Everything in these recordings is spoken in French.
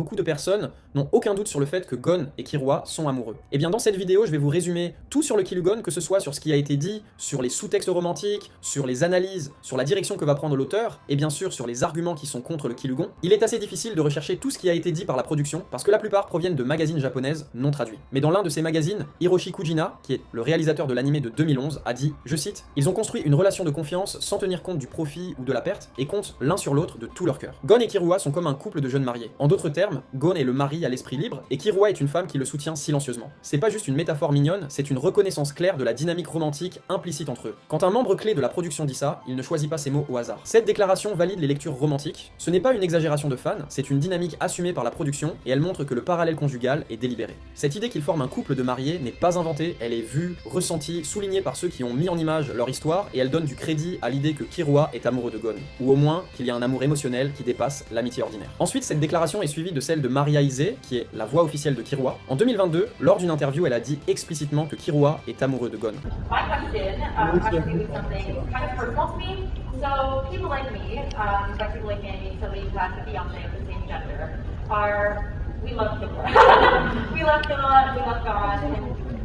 Beaucoup de personnes n'ont aucun doute sur le fait que Gon et Killua sont amoureux. Et bien dans cette vidéo, je vais vous résumer tout sur le Killua, que ce soit sur ce qui a été dit, sur les sous-textes romantiques, sur les analyses, sur la direction que va prendre l'auteur, et bien sûr sur les arguments qui sont contre le Killua. Il est assez difficile de rechercher tout ce qui a été dit par la production, parce que la plupart proviennent de magazines japonaises non traduits. Mais dans l'un de ces magazines, Hiroshi Kujina, qui est le réalisateur de l'anime de 2011, a dit, je cite, « Ils ont construit une relation de confiance sans tenir compte du profit ou de la perte, et comptent l'un sur l'autre de tout leur cœur. Gon et Killua sont comme un couple de jeunes mariés. En d'autres termes, Gon est le mari à l'esprit libre, et Killua est une femme qui le soutient silencieusement. C'est pas juste une métaphore mignonne, c'est une reconnaissance claire de la dynamique romantique implicite entre eux. Quand un membre clé de la production dit ça, il ne choisit pas ses mots au hasard. Cette déclaration valide les lectures romantiques, ce n'est pas une exagération de fan, c'est une dynamique assumée par la production, et elle montre que le parallèle conjugal est délibéré. Cette idée qu'ils forment un couple de mariés n'est pas inventée, elle est vue, ressentie, soulignée par ceux qui ont mis en image leur histoire, et elle donne du crédit à l'idée que Killua est amoureux de Gon, ou au moins qu'il y a un amour émotionnel qui dépasse l'amitié ordinaire. Ensuite, cette déclaration est suivie de celle de Maria Ise, qui est la voix officielle de Killua. En 2022, lors d'une interview, elle a dit explicitement que Killua est amoureux de Gon. My question has to do with something kind of personal to me. So people like me, especially people like Annie, somebody who has a fiance of the same gender, we love Killua. We love Killua, we love God, and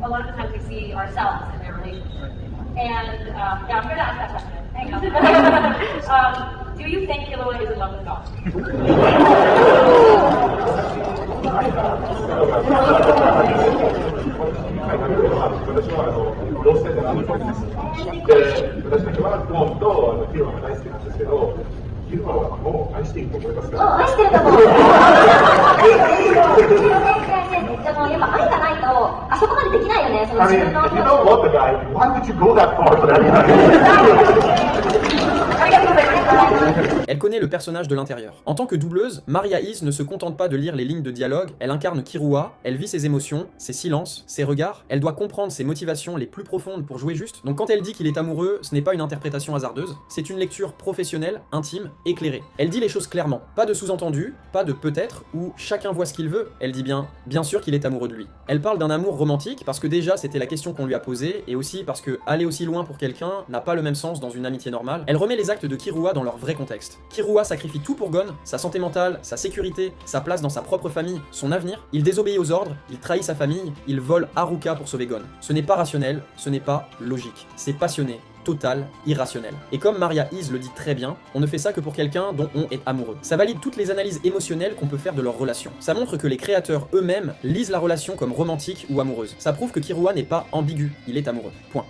a lot of the times we see ourselves in their relationship. And yeah, I'm going to ask that question. Hang on. Do you think Killua is in love with God? 私は同性のアンコです。で、私はゴンとキルアが大好きなんですけど、キルアはもう愛していると思いますか？愛してると思う。やっぱ愛がないとあそこまでできないよね。その自分の。If you don't love the guy, why would you go that far for that guy? Elle connaît le personnage de l'intérieur. En tant que doubleuse, Maria Ise ne se contente pas de lire les lignes de dialogue, elle incarne Killua, elle vit ses émotions, ses silences, ses regards, elle doit comprendre ses motivations les plus profondes pour jouer juste. Donc quand elle dit qu'il est amoureux, ce n'est pas une interprétation hasardeuse, c'est une lecture professionnelle, intime, éclairée. Elle dit les choses clairement, pas de sous-entendu, pas de peut-être, ou chacun voit ce qu'il veut, elle dit bien sûr qu'il est amoureux de lui. Elle parle d'un amour romantique parce que déjà c'était la question qu'on lui a posée, et aussi parce que aller aussi loin pour quelqu'un n'a pas le même sens dans une amitié normale. Elle remet les actes de Killua dans leur vrai contexte. Killua sacrifie tout pour Gon, sa santé mentale, sa sécurité, sa place dans sa propre famille, son avenir. Il désobéit aux ordres, il trahit sa famille, il vole Haruka pour sauver Gon. Ce n'est pas rationnel, ce n'est pas logique. C'est passionné, total, irrationnel. Et comme Maria Ise le dit très bien, on ne fait ça que pour quelqu'un dont on est amoureux. Ça valide toutes les analyses émotionnelles qu'on peut faire de leur relation. Ça montre que les créateurs eux-mêmes lisent la relation comme romantique ou amoureuse. Ça prouve que Killua n'est pas ambigu, il est amoureux. Point.